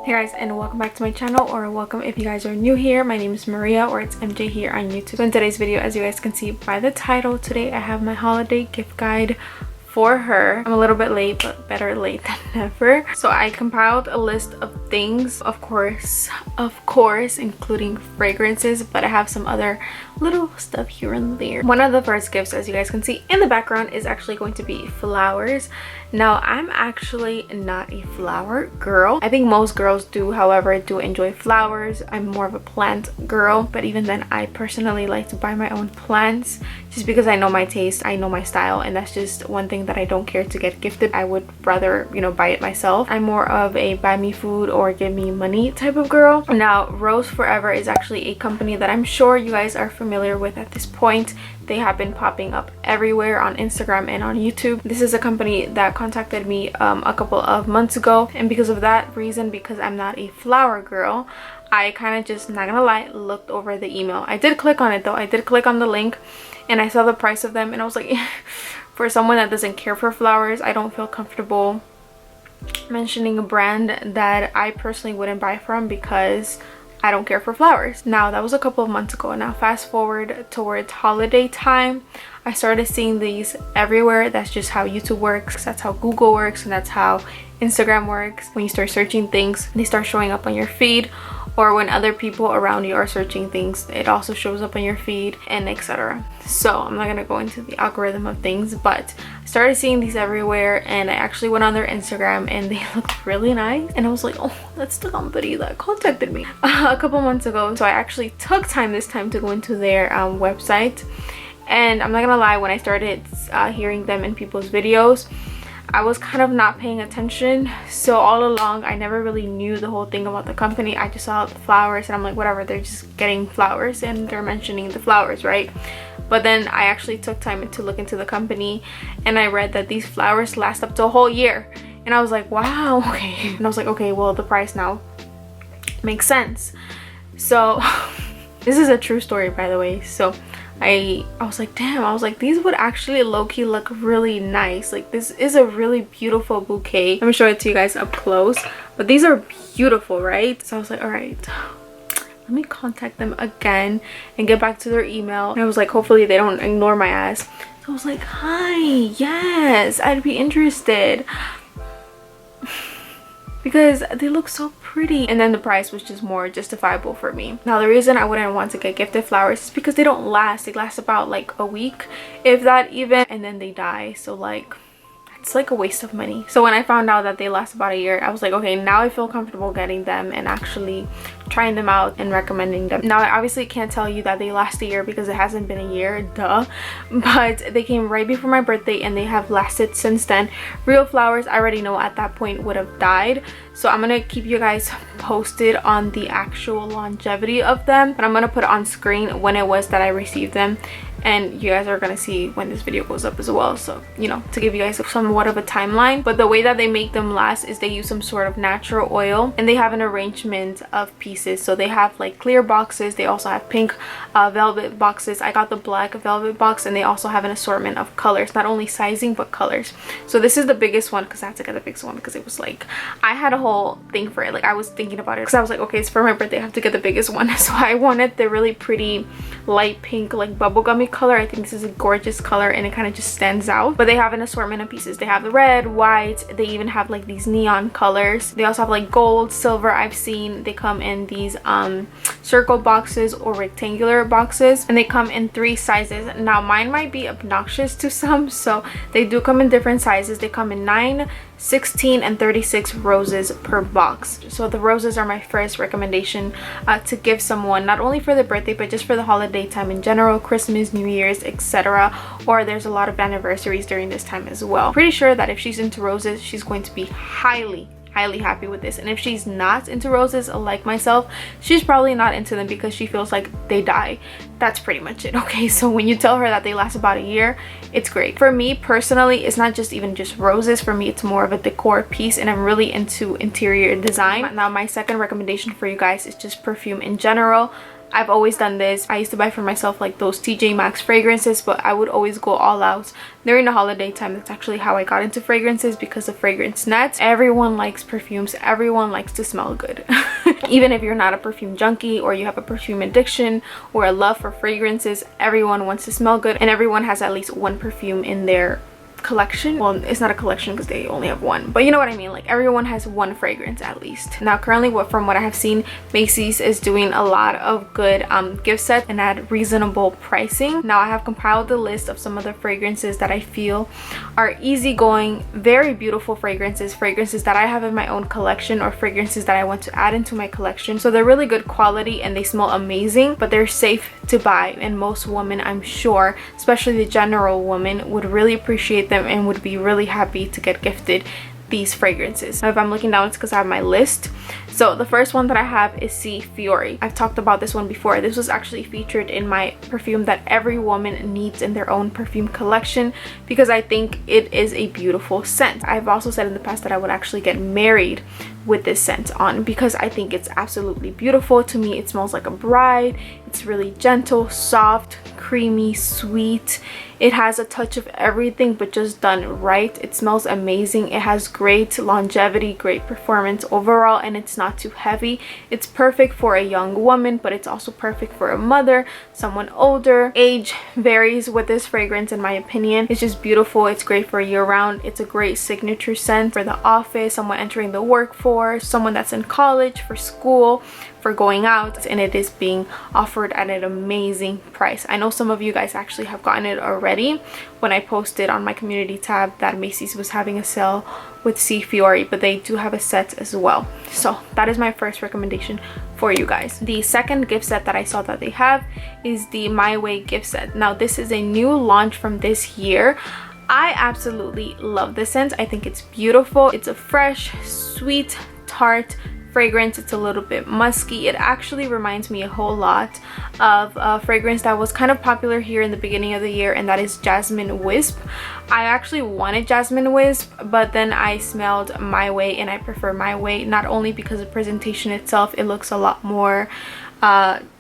Hey guys, and welcome back to my channel, or welcome if you guys are new here. My name is Maria, or it's MJ here on YouTube. So in today's video, as you guys can see by the title, today I have my holiday gift guide for her. I'm a little bit late, but better late than never. So I compiled a list of things, of course, including fragrances, but I have some other little stuff here and there. One of the first gifts, as you guys can see in the background, is actually going to be flowers. Now, I'm actually not a flower girl. I think most girls do, however, do enjoy flowers. I'm more of a plant girl, but even then, I personally like to buy my own plants just because I know my taste, I know my style, and that's just one thing that I don't care to get gifted. I would rather, you know, buy it myself. I'm more of a buy me food or give me money type of girl. Now, Rose Forever is actually a company that I'm sure you guys are familiar with at this point. They have been popping up everywhere on Instagram and on YouTube. This is a company that contacted me a couple of months ago, and because of that reason, because I'm not a flower girl, I kind of just, not gonna lie, looked over the email. I did click on it though. I did click on the link and I saw the price of them, and I was like, for someone that doesn't care for flowers, I don't feel comfortable mentioning a brand that I personally wouldn't buy from because I don't care for flowers. Now, that was a couple of months ago. Now fast forward towards holiday time, I started seeing these everywhere. That's just how YouTube works, that's how Google works, and that's how Instagram works. When you start searching things, they start showing up on your feed, or when other people around you are searching things, it also shows up on your feed, and etc. So I'm not gonna go into the algorithm of things, but I started seeing these everywhere, and I actually went on their Instagram and they looked really nice, and I was like, oh, that's the company that contacted me a couple months ago. So I actually took time this time to go into their website, and I'm not gonna lie, when I started hearing them in people's videos, I was kind of not paying attention. So all along, I never really knew the whole thing about the company. I just saw the flowers and I'm like, whatever, they're just getting flowers and they're mentioning the flowers, right? But then I actually took time to look into the company, and I read that these flowers last up to a whole year. And I was like, wow, okay. And I was like, okay, well, the price now makes sense. So this is a true story, by the way. So I was like, damn, I was like, these would actually low-key look really nice. Like, this is a really beautiful bouquet. Let me show it to you guys up close, but these are beautiful, right? So I was like, all right, let me contact them again and get back to their email. And I was like, hopefully they don't ignore my ass. So I was like, hi, yes, I'd be interested because they look so pretty, and then the price was just more justifiable for me. Now, the reason I wouldn't want to get gifted flowers is because they don't last. They last about like a week, if that even, and then they die. So like, it's like a waste of money. So when I found out that they last about a year, I was like, okay, now I feel comfortable getting them and actually trying them out and recommending them. Now, I obviously can't tell you that they last a year because it hasn't been a year, duh, but they came right before my birthday and they have lasted since then. Real flowers, I already know at that point would have died, so I'm gonna keep you guys posted on the actual longevity of them, but I'm gonna put on screen when it was that I received them, and you guys are gonna see when this video goes up as well, so you know, to give you guys somewhat of a timeline. But the way that they make them last is they use some sort of natural oil, and they have an arrangement of pieces. So they have like clear boxes, they also have pink velvet boxes. I got the black velvet box, and they also have an assortment of colors, not only sizing but colors. So this is the biggest one because I had to get the biggest one because it was like, I had a whole thing for it. Like, I was thinking about it because I was like, okay, it's for my birthday, I have to get the biggest one. So I wanted the really pretty light pink, like bubblegummy color. I think this is a gorgeous color and it kind of just stands out. But they have an assortment of pieces. They have the red, white, they even have like these neon colors. They also have like gold, silver. I've seen they come in these circle boxes or rectangular boxes, and they come in 3 sizes. Now, mine might be obnoxious to some, so they do come in different sizes. They come in 9, 16, and 36 roses per box. So the roses are my first recommendation to give someone, not only for the birthday but just for the holiday time in general, Christmas, New Year's, etc. Or there's a lot of anniversaries during this time as well. Pretty sure that if she's into roses, she's going to be highly happy with this. And if she's not into roses, like myself, she's probably not into them because she feels like they die. That's pretty much it. Okay, so when you tell her that they last about a year, it's great. For me personally, it's not even just roses. For me, it's more of a decor piece, and I'm really into interior design. Now, my second recommendation for you guys is just perfume in general. I've always done this. I used to buy for myself like those TJ Maxx fragrances, but I would always go all out during the holiday time. That's actually how I got into fragrances, because of Fragrance Net. Everyone likes perfumes. Everyone likes to smell good. Even if you're not a perfume junkie or you have a perfume addiction or a love for fragrances, everyone wants to smell good, and everyone has at least one perfume in their collection. Well, it's not a collection because they only have one, but you know what I mean. Like, everyone has one fragrance at least. Now currently, from what I have seen, Macy's is doing a lot of good gift sets and at reasonable pricing. Now I have compiled the list of some of the fragrances that I feel are easygoing, very beautiful fragrances that I have in my own collection, or fragrances that I want to add into my collection. So they're really good quality and they smell amazing, but they're safe to buy, and most women, I'm sure, especially the general woman, would really appreciate them and would be really happy to get gifted these fragrances. Now if I'm looking down, it's because I have my list. So the first one that I have is C Fiori. I've talked about this one before. This was actually featured in my perfume that every woman needs in their own perfume collection, because I think it is a beautiful scent. I've also said in the past that I would actually get married with this scent on, because I think it's absolutely beautiful. To me, it smells like a bride. It's really gentle, soft, creamy, sweet. It has a touch of everything, but just done right. It smells amazing. It has great longevity, great performance overall, and it's not too heavy. It's perfect for a young woman, but it's also perfect for a mother, someone older. Age varies with this fragrance, in my opinion. It's just beautiful. It's great for year-round. It's a great signature scent for the office, someone entering the workforce, someone that's in college, for school, for going out, and it is being offered at an amazing price. I know some of you guys actually have gotten it already when I posted on my community tab that Macy's was having a sale with C Fiori, but they do have a set as well. So that is my first recommendation for you guys. The second gift set that I saw that they have is the My Way gift set. Now this is a new launch from this year. I absolutely love this scent. I think it's beautiful. It's a fresh, sweet, tart fragrance. It's a little bit musky. It actually reminds me a whole lot of a fragrance that was kind of popular here in the beginning of the year, and that is Jasmine Wisp. I actually wanted Jasmine Wisp, but then I smelled My Way, and I prefer My Way, not only because the presentation itself, it looks a lot more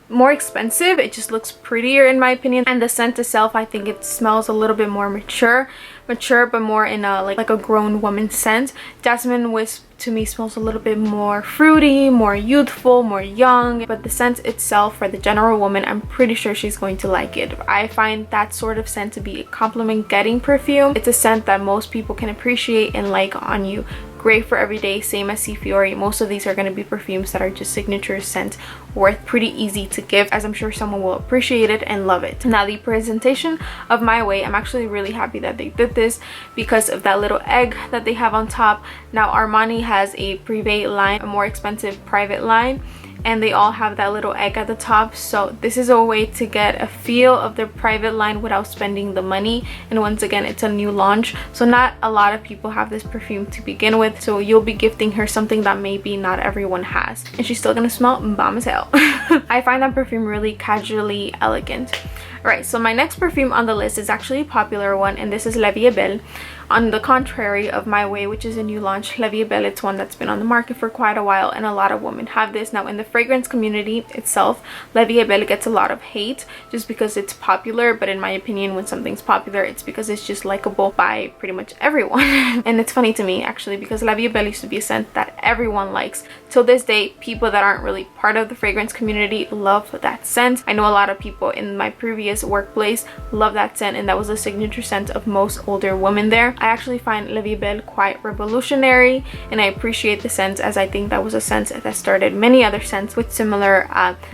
expensive. It just looks prettier in my opinion, and the scent itself, I think it smells a little bit more mature, but more in a like a grown woman scent. Jasmine Wisp to me smells a little bit more fruity, more youthful, more young, but the scent itself, for the general woman, I'm pretty sure she's going to like it. I find that sort of scent to be a compliment getting perfume. It's a scent that most people can appreciate and like on you. Great for every day, same as C Fiori. Most of these are going to be perfumes that are just signature scent, worth pretty easy to give, as I'm sure someone will appreciate it and love it. Now the presentation of My Way, I'm actually really happy that they did this because of that little egg that they have on top. Now Armani has a Privé line, a more expensive private line, and they all have that little egg at the top. So this is a way to get a feel of their private line without spending the money. And once again, it's a new launch, so not a lot of people have this perfume to begin with, so you'll be gifting her something that maybe not everyone has, and she's still gonna smell bomb as hell. I find that perfume really casually elegant. Alright, so my next perfume on the list is actually a popular one, and this is Vie Belle. On the contrary of My Way, which is a new launch, Vie Belle, it's one that's been on the market for quite a while, and a lot of women have this. Now in the fragrance community itself, Vie Belle gets a lot of hate just because it's popular, but in my opinion, when something's popular, it's because it's just likable by pretty much everyone. And it's funny to me actually, because Vie Belle used to be a scent that everyone likes. Till this day, people that aren't really part of the fragrance community love that scent. I know a lot of people in my previous workplace love that scent, and that was a signature scent of most older women there. I actually find Vie Belle quite revolutionary, and I appreciate the scent, as I think that was a scent that started many other scents with similar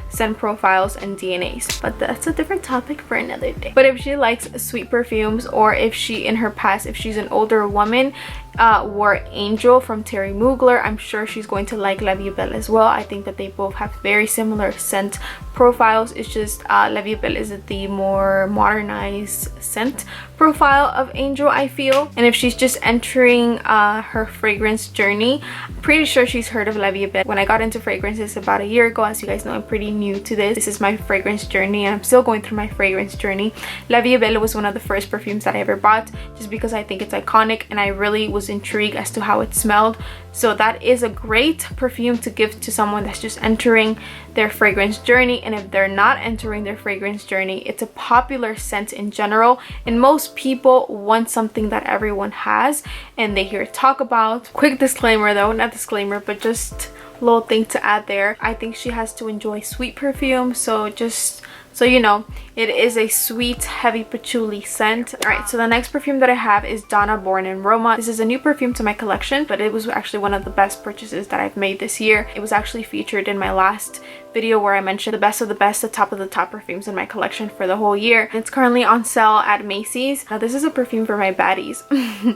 scent profiles and DNAs, but that's a different topic for another day. But if she likes sweet perfumes, or if she in her past, if she's an older woman, wore Angel from Terry Mugler, I'm sure she's going to like Vie Belle as well. I think that they both have very similar scent profiles. It's just Vie Belle is the more modernized scent profile of Angel, I feel. And if she's just entering her fragrance journey, I'm pretty sure she's heard of Vie Belle. When I got into fragrances about a year ago, as you guys know, I'm pretty new to this. This is my fragrance journey, and I'm still going through my fragrance journey. Vie Belle was one of the first perfumes that I ever bought, just because I think it's iconic and I really was intrigued as to how it smelled. So that is a great perfume to give to someone that's just entering their fragrance journey. And if they're not entering their fragrance journey, it's a popular scent in general, and most people want something that everyone has and they hear talk about. Quick disclaimer though, not disclaimer, but just a little thing to add there. I think she has to enjoy sweet perfume, so just so you know, it is a sweet, heavy patchouli scent. Alright, so the next perfume that I have is Donna Born in Roma. This is a new perfume to my collection, but it was actually one of the best purchases that I've made this year. It was actually featured in my last video where I mentioned the best of the best, the top of the top perfumes in my collection for the whole year. It's currently on sale at Macy's. Now this is a perfume for my baddies.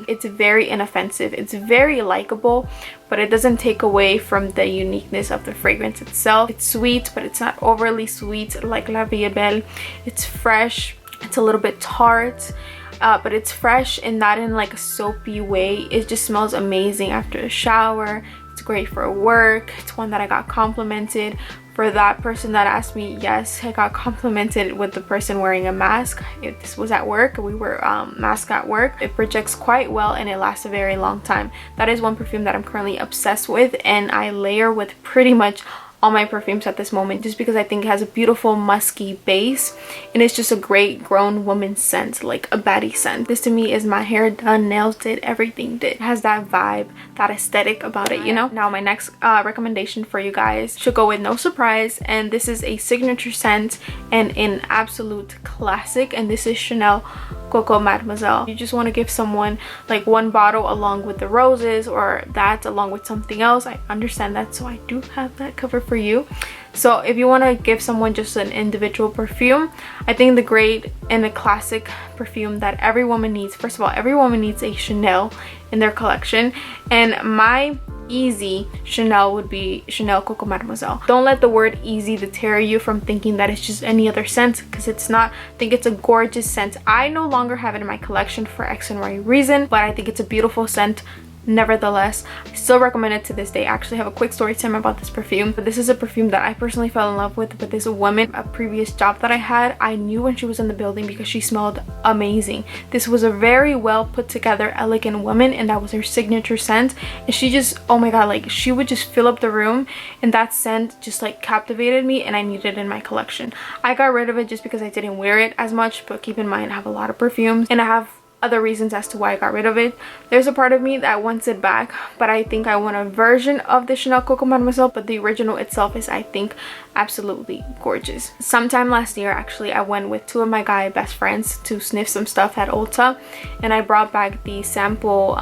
It's very inoffensive, it's very likable, but it doesn't take away from the uniqueness of the fragrance itself. It's sweet, but it's not overly sweet like Vie Belle. It's fresh, it's a little bit tart, but it's fresh and not in like a soapy way. It just smells amazing after a shower. It's great for work. It's one that I got complimented. For that person that asked me, yes, I got complimented with the person wearing a mask. This was at work. We were masked at work. It projects quite well and it lasts a very long time. That is one perfume that I'm currently obsessed with, and I layer with pretty much all my perfumes at this moment, just because I think it has a beautiful musky base and it's just a great grown woman scent, like a baddie scent. This to me is my hair done, nails did, everything did. It has that vibe, that aesthetic about it, you know. Now my next recommendation for you guys should go with no surprise, and this is a signature scent and an absolute classic, and this is Chanel Coco Mademoiselle. You just want to give someone like one bottle along with the roses, or that along with something else. I understand that, so I do have that cover for you. So if you want to give someone just an individual perfume, I think the great and the classic perfume that every woman needs, first of all, every woman needs a Chanel in their collection, and my easy Chanel would be Chanel Coco Mademoiselle. Don't let the word easy deter you from thinking that it's just any other scent, because it's not. I think it's a gorgeous scent. I no longer have it in my collection for X and Y reason, but I think it's a beautiful scent. Nevertheless, I still recommend it to this day. I actually have a quick story time about this perfume, but this is a perfume that I personally fell in love with this woman. A previous job that I had, I knew when she was in the building because she smelled amazing. This was a very well put together, elegant woman, and that was her signature scent. And she just, oh my god, like she would just fill up the room, and that scent just like captivated me, and I needed it in my collection. I got rid of it just because I didn't wear it as much, but keep in mind I have a lot of perfumes and I have other reasons as to why I got rid of it. There's a part of me that wants it back, but I think I want a version of the Chanel Coco Mademoiselle, but the original itself is, I think, absolutely gorgeous. Sometime last year, actually, I went with two of my guy best friends to sniff some stuff at Ulta, and I brought back the sample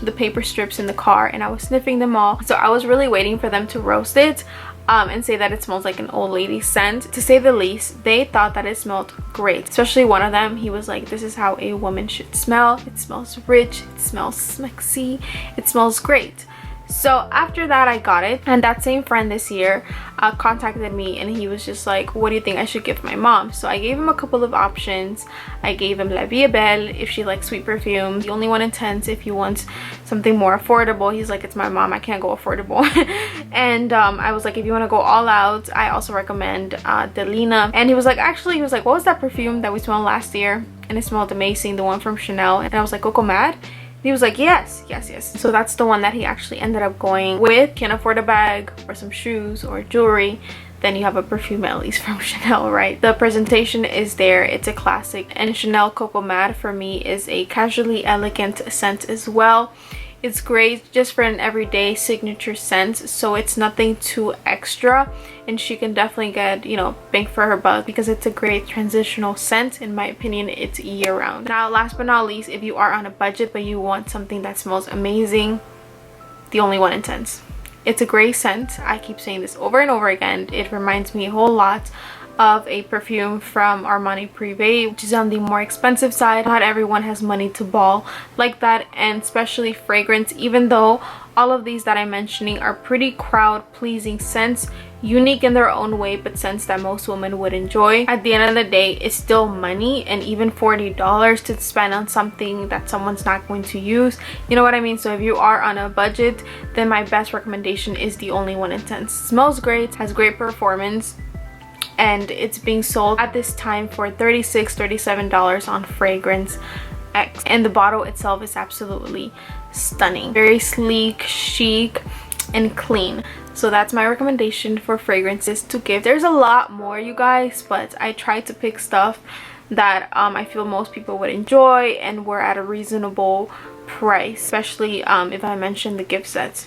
the paper strips in the car, and I was sniffing them all. So I was really waiting for them to roast it and say that it smells like an old lady scent. To say the least, they thought that it smelled great. Especially one of them, he was like, this is how a woman should smell. It smells rich, it smells sexy, it smells great. So after that, I got it, and that same friend this year contacted me, and he was just like, what do you think I should give my mom? So I gave him a couple of options. I gave him Vie Belle if she likes sweet perfumes, the only one intense if you want something more affordable. He's like, it's my mom, I can't go affordable. And I was like, if you want to go all out, I also recommend Delina. And he was like, actually, he was like, what was that perfume that we smelled last year? And it smelled amazing, the one from Chanel. And I was like, Coco Mad? He was like, yes, yes, yes. So that's the one that he actually ended up going with. Can't afford a bag or some shoes or jewelry, then you have a perfume at least from Chanel, right? The presentation is there, it's a classic. And Chanel Coco Mad for me is a casually elegant scent as well. It's great just for an everyday signature scent, so it's nothing too extra, and she can definitely get, you know, bang for her buck because it's a great transitional scent. In my opinion, it's year round. Now, last but not least, if you are on a budget but you want something that smells amazing, the Only One Intense. It's a great scent. I keep saying this over and over again. It reminds me a whole lot of a perfume from Armani Privé, which is on the more expensive side. Not everyone has money to ball like that, and especially fragrance, even though all of these that I'm mentioning are pretty crowd pleasing scents, unique in their own way, but scents that most women would enjoy. At the end of the day, it's still money, and even $40 to spend on something that someone's not going to use, you know what I mean? So if you are on a budget, then my best recommendation is the Only One Intense. Smells great, has great performance, and it's being sold at this time for $36-37 on Fragrance X, and the bottle itself is absolutely stunning. Very sleek, chic, and clean. So that's my recommendation for fragrances to give. There's a lot more, you guys, but I tried to pick stuff that I feel most people would enjoy and were at a reasonable price, especially if I mention the gift sets.